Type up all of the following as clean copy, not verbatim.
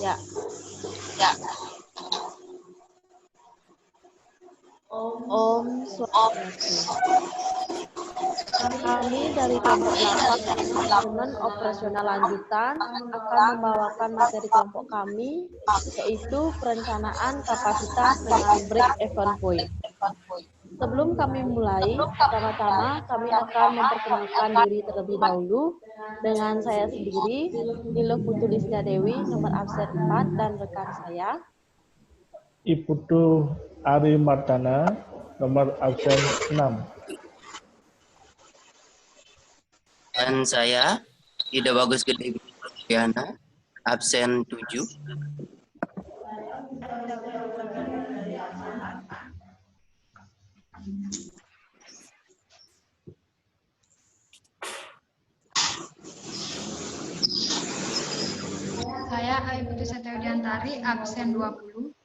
Ya. Om Swastiastu. Kami dari kelompok 8 manajemen operasional lanjutan akan membawakan materi kelompok kami, yaitu perencanaan kapasitas dengan break-even point. Sebelum kami mulai, pertama-tama kami akan memperkenalkan diri terlebih dahulu dengan saya sendiri, Nilo Putulistia Dewi, nomor absen 4, dan rekan saya, Iputu Ari Martana, nomor absen 6. Dan saya, Ida Bagus Gede Diana, absen 7. Saya Ayu Putri Setiodiantari, absen 20.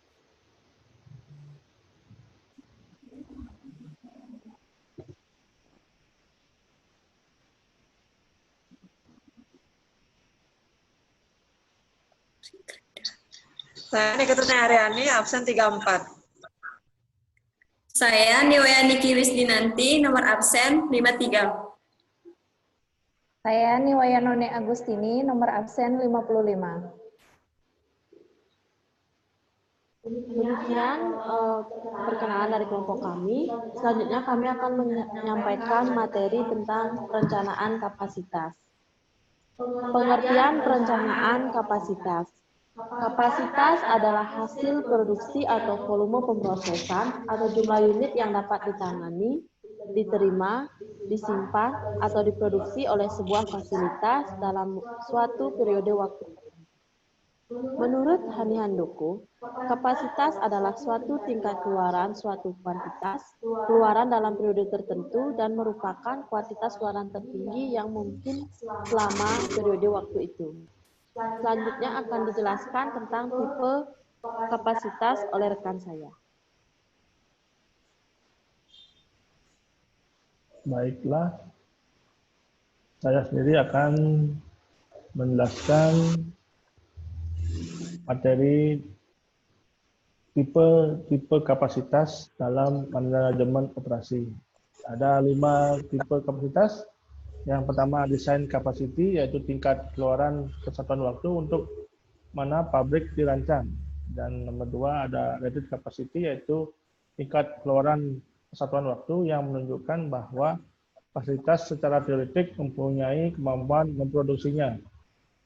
Saya Niketutnya Aryani, absen 34. Saya Niwayani Wisdinanti, nomor absen 53. Saya Niwayanone Agustini, nomor absen 55. Demikian perkenalan dari kelompok kami. Selanjutnya kami akan menyampaikan materi tentang perencanaan kapasitas. Pengertian perencanaan kapasitas. Kapasitas adalah hasil produksi atau volume pemrosesan atau jumlah unit yang dapat ditangani, diterima, disimpan, atau diproduksi oleh sebuah fasilitas dalam suatu periode waktu. Menurut Hani Handoko, kapasitas adalah suatu tingkat keluaran suatu kuantitas, keluaran dalam periode tertentu, dan merupakan kuantitas keluaran tertinggi yang mungkin selama periode waktu itu. Selanjutnya akan dijelaskan tentang tipe kapasitas oleh rekan saya. Baiklah, saya sendiri akan menjelaskan materi tipe kapasitas dalam manajemen operasi. Ada 5 tipe kapasitas. Yang pertama desain capacity, yaitu tingkat keluaran kesatuan waktu untuk mana pabrik dirancang. Dan nomor 2 ada rated capacity, yaitu tingkat keluaran kesatuan waktu yang menunjukkan bahwa fasilitas secara teoretik mempunyai kemampuan memproduksinya.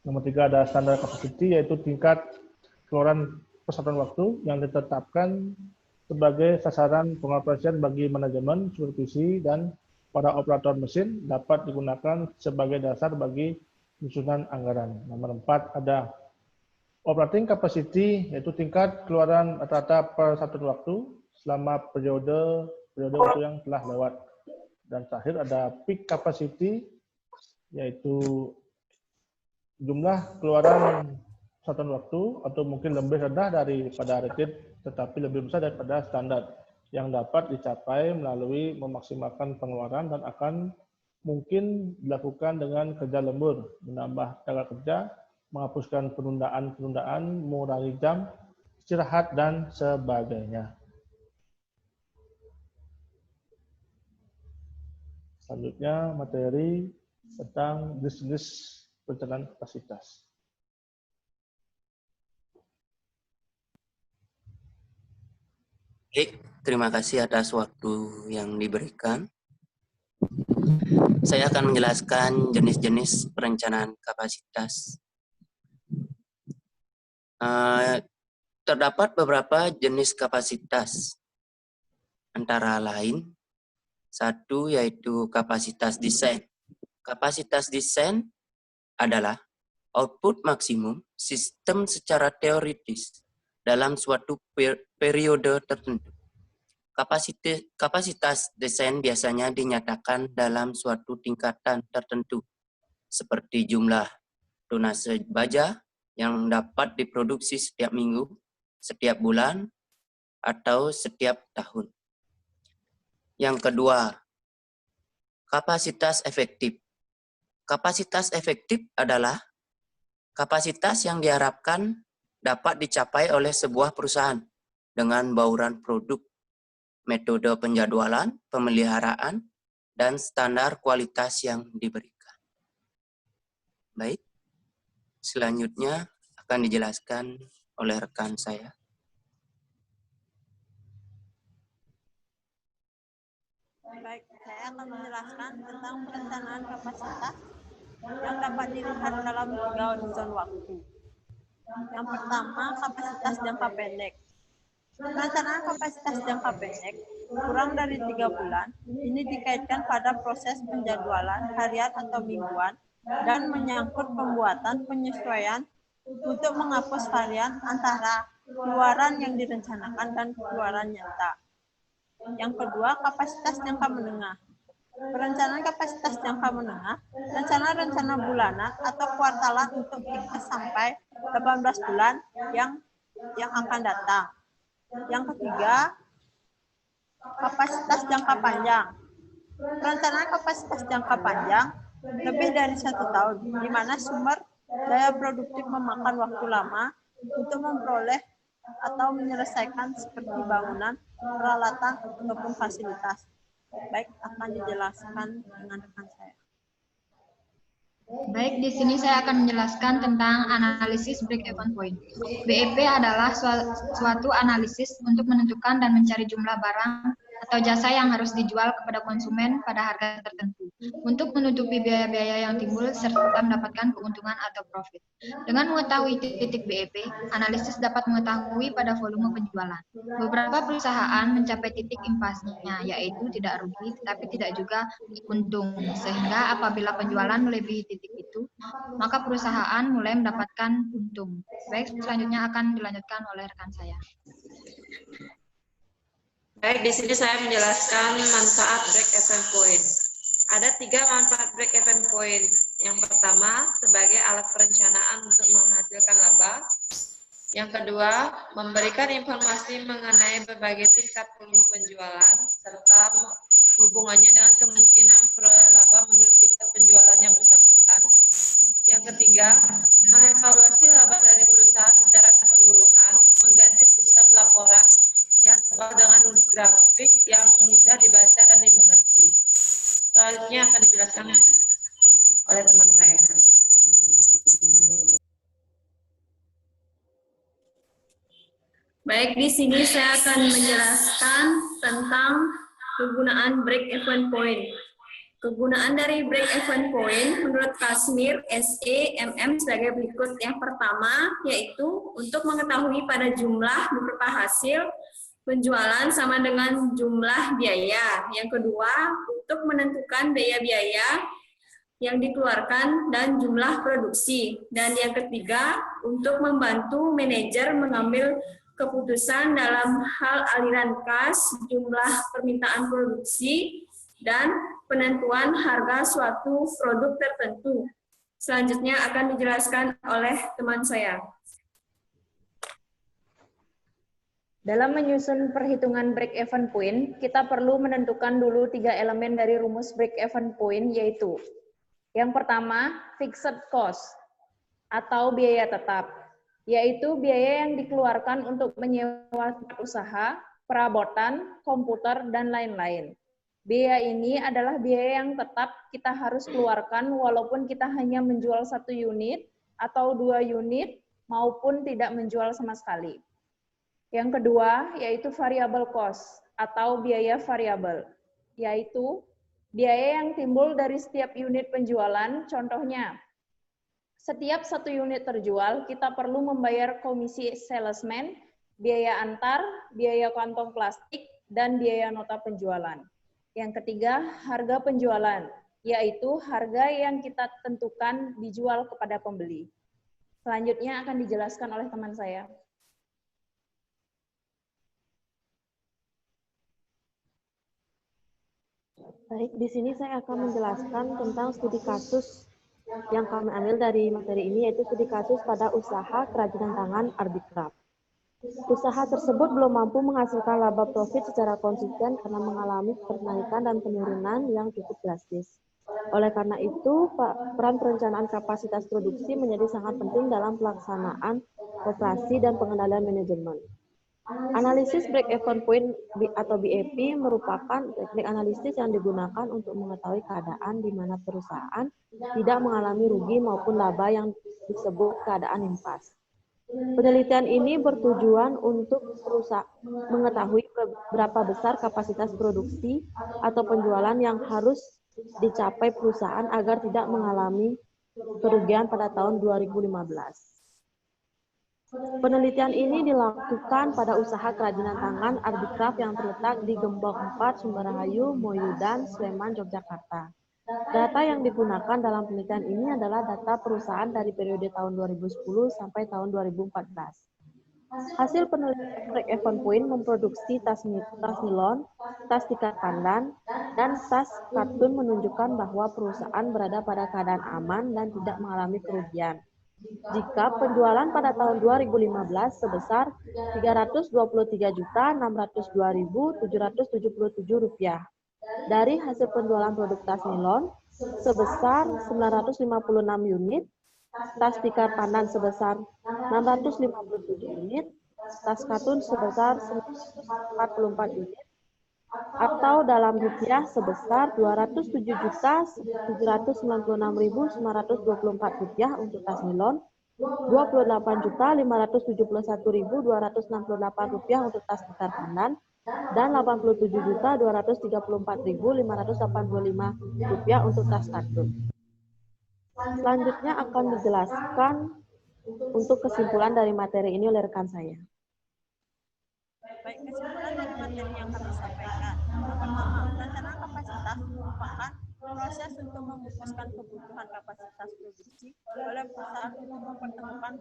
Nomor 3 ada standar capacity, yaitu tingkat keluaran kesatuan waktu yang ditetapkan sebagai sasaran pengoperasian bagi manajemen, supervisi, dan para operator mesin dapat digunakan sebagai dasar bagi penyusunan anggaran. Nomor 4 ada operating capacity, yaitu tingkat keluaran rata-rata per satuan waktu selama periode waktu yang telah lewat. Dan terakhir ada peak capacity, yaitu jumlah keluaran satuan waktu atau mungkin lebih rendah daripada rated tetapi lebih besar daripada standar yang dapat dicapai melalui memaksimalkan pengeluaran dan akan mungkin dilakukan dengan kerja lembur, menambah tenaga kerja, menghapuskan penundaan-penundaan, mengurangi jam istirahat, dan sebagainya. Selanjutnya materi tentang jenis perencanaan kapasitas. Baik, terima kasih atas waktu yang diberikan. Saya akan menjelaskan jenis-jenis perencanaan kapasitas. Terdapat beberapa jenis kapasitas, antara lain, 1 yaitu kapasitas desain. Kapasitas desain adalah output maksimum sistem secara teoritis dalam suatu periode tertentu. Kapasitas desain biasanya dinyatakan dalam suatu tingkatan tertentu, seperti jumlah tonase baja yang dapat diproduksi setiap minggu, setiap bulan, atau setiap tahun. Yang kedua, kapasitas efektif. Kapasitas efektif adalah Kapasitas yang diharapkan dapat dicapai oleh sebuah perusahaan dengan bauran produk, metode penjadwalan, pemeliharaan, dan standar kualitas yang diberikan. Baik, selanjutnya akan dijelaskan oleh rekan saya. Baik, saya akan menjelaskan tentang perencanaan kapasitas yang dapat dilihat dalam 3 horizon waktu. Yang pertama, kapasitas jangka pendek. Perencanaan kapasitas jangka pendek kurang dari 3 bulan ini dikaitkan pada proses penjadwalan harian atau mingguan dan menyangkut pembuatan penyesuaian untuk menghapus varian antara keluaran yang direncanakan dan keluaran nyata. Yang kedua, kapasitas jangka menengah. Perencanaan kapasitas jangka menengah, rencana-rencana bulanan atau kuartalan untuk kita sampai 18 bulan yang akan datang. Yang ketiga, kapasitas jangka panjang. Perencanaan kapasitas jangka panjang lebih dari 1 tahun, di mana sumber daya produktif memakan waktu lama untuk memperoleh atau menyelesaikan seperti bangunan, peralatan, ataupun fasilitas. Baik, akan dijelaskan dengan rekan saya. Baik, di sini saya akan menjelaskan tentang analisis break-even point. BEP adalah suatu analisis untuk menentukan dan mencari jumlah barang atau jasa yang harus dijual kepada konsumen pada harga tertentu untuk menutupi biaya-biaya yang timbul serta mendapatkan keuntungan atau profit. Dengan mengetahui titik BEP, analisis dapat mengetahui pada volume penjualan. Beberapa perusahaan mencapai titik impasnya, yaitu tidak rugi tetapi tidak juga untung, sehingga apabila penjualan melebihi titik itu, maka perusahaan mulai mendapatkan untung. Baik, selanjutnya akan dilanjutkan oleh rekan saya. Baik, di sini saya menjelaskan manfaat break-even point. Ada 3 manfaat break-even point. Yang pertama, sebagai alat perencanaan untuk menghasilkan laba. Yang kedua, memberikan informasi mengenai berbagai tingkat volume penjualan, serta hubungannya dengan kemungkinan peroleh laba menurut tingkat penjualan yang bersangkutan. Yang ketiga, mengevaluasi laba dari perusahaan secara keseluruhan, mengganti sistem laporan yang tebal dengan grafik yang mudah dibaca dan dimengerti. Selanjutnya akan dijelaskan oleh teman saya. Baik, di sini saya akan menjelaskan tentang kegunaan break-even point. Kegunaan dari break-even point menurut Kashmir, SE, MM sebagai berikut. Yang pertama, yaitu untuk mengetahui pada jumlah berupa hasil penjualan sama dengan jumlah biaya. Yang kedua, untuk menentukan biaya-biaya yang dikeluarkan dan jumlah produksi. Dan yang ketiga, untuk membantu manajer mengambil keputusan dalam hal aliran kas, jumlah permintaan produksi, dan penentuan harga suatu produk tertentu. Selanjutnya akan dijelaskan oleh teman saya. Dalam menyusun perhitungan break-even point, kita perlu menentukan dulu 3 elemen dari rumus break-even point, yaitu yang pertama, fixed cost atau biaya tetap, yaitu biaya yang dikeluarkan untuk menyewa usaha, perabotan, komputer, dan lain-lain. Biaya ini adalah biaya yang tetap kita harus keluarkan walaupun kita hanya menjual 1 unit atau 2 unit maupun tidak menjual sama sekali. Yang kedua, yaitu variable cost atau biaya variabel, yaitu biaya yang timbul dari setiap unit penjualan. Contohnya, setiap 1 unit terjual, kita perlu membayar komisi salesman, biaya antar, biaya kantong plastik, dan biaya nota penjualan. Yang ketiga, harga penjualan, yaitu harga yang kita tentukan dijual kepada pembeli. Selanjutnya akan dijelaskan oleh teman saya. Baik, di sini saya akan menjelaskan tentang studi kasus yang kami ambil dari materi ini, yaitu studi kasus pada usaha kerajinan tangan Arbikraf. Usaha tersebut belum mampu menghasilkan laba profit secara konsisten karena mengalami kenaikan dan penurunan yang cukup drastis. Oleh karena itu, peran perencanaan kapasitas produksi menjadi sangat penting dalam pelaksanaan operasi dan pengendalian manajemen. Analisis break-even point atau BEP merupakan teknik analisis yang digunakan untuk mengetahui keadaan di mana perusahaan tidak mengalami rugi maupun laba yang disebut keadaan impas. Penelitian ini bertujuan untuk mengetahui berapa besar kapasitas produksi atau penjualan yang harus dicapai perusahaan agar tidak mengalami kerugian pada tahun 2015. Penelitian ini dilakukan pada usaha kerajinan tangan Arbikraf yang terletak di Gembok 4, Sumbarahayu, Moyudan, Sleman, Yogyakarta. Data yang digunakan dalam penelitian ini adalah data perusahaan dari periode tahun 2010 sampai tahun 2014. Hasil penelitian break-even point memproduksi tas nilon, tas tikat pandan, dan tas katun menunjukkan bahwa perusahaan berada pada keadaan aman dan tidak mengalami kerugian. Jika penjualan pada tahun 2015 sebesar Rp323.602.777. Dari hasil penjualan produk tas nilon sebesar 956 unit, tas tikar pandan sebesar 657 unit, tas katun sebesar 944 unit, atau dalam rupiah sebesar Rp207.796.924 untuk tas nilon, Rp28.571.268 untuk tas tikar pandan, dan Rp87.234.585 untuk tas katun. Selanjutnya akan dijelaskan untuk kesimpulan dari materi ini oleh rekan saya. Baik, kesimpulan dari materi yang kami sampaikan. Yang pertama, perencanaan kapasitas merupakan proses untuk memutuskan kebutuhan kapasitas produksi oleh perusahaan untuk mempertemukan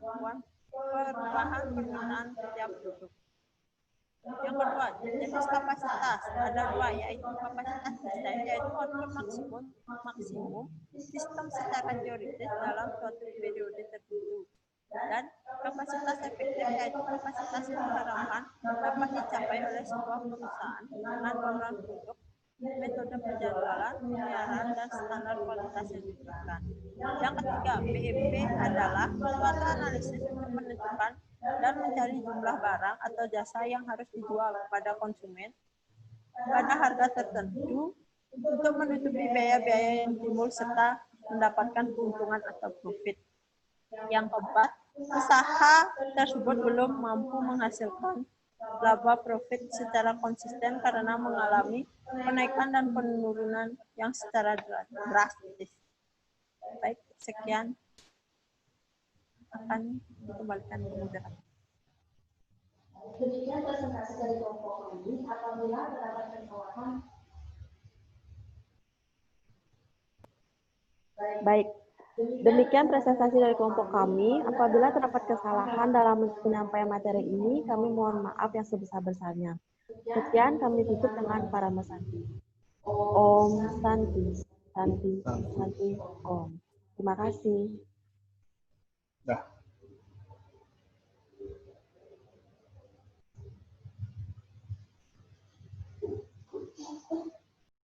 perubahan permintaan setiap produk. Yang kedua, jenis kapasitas. Ada dua, yaitu kapasitas sistem, yaitu output maksimum sistem secara teoritis dalam suatu periode tertentu. Dan kapasitas efektif, yaitu kapasitas yang diharapkan dapat dicapai oleh sebuah perusahaan dengan bauran produk, metode penjadwalan, pemeliharaan, dan standar kualitas yang diberikan. Yang ketiga, BEP adalah suatu analisis untuk menentukan dan mencari jumlah barang atau jasa yang harus dijual kepada konsumen pada harga tertentu untuk menutupi biaya-biaya yang timbul serta mendapatkan keuntungan atau profit. Yang keempat, usaha tersebut belum mampu menghasilkan laba profit secara konsisten karena mengalami kenaikan dan penurunan yang secara drastis. Baik, sekian. Akan dikembalikan ke moderator. Demikian presentasi dari kelompok kami. Apabila terdapat kesalahan, baik. Demikian presentasi dari kelompok kami. Apabila terdapat kesalahan dalam penyampaian materi ini, kami mohon maaf yang sebesar-besarnya. Sekian, kami tutup dengan Parama Santi. Om Santi, Santi, Santi, Om. Terima kasih. Dah.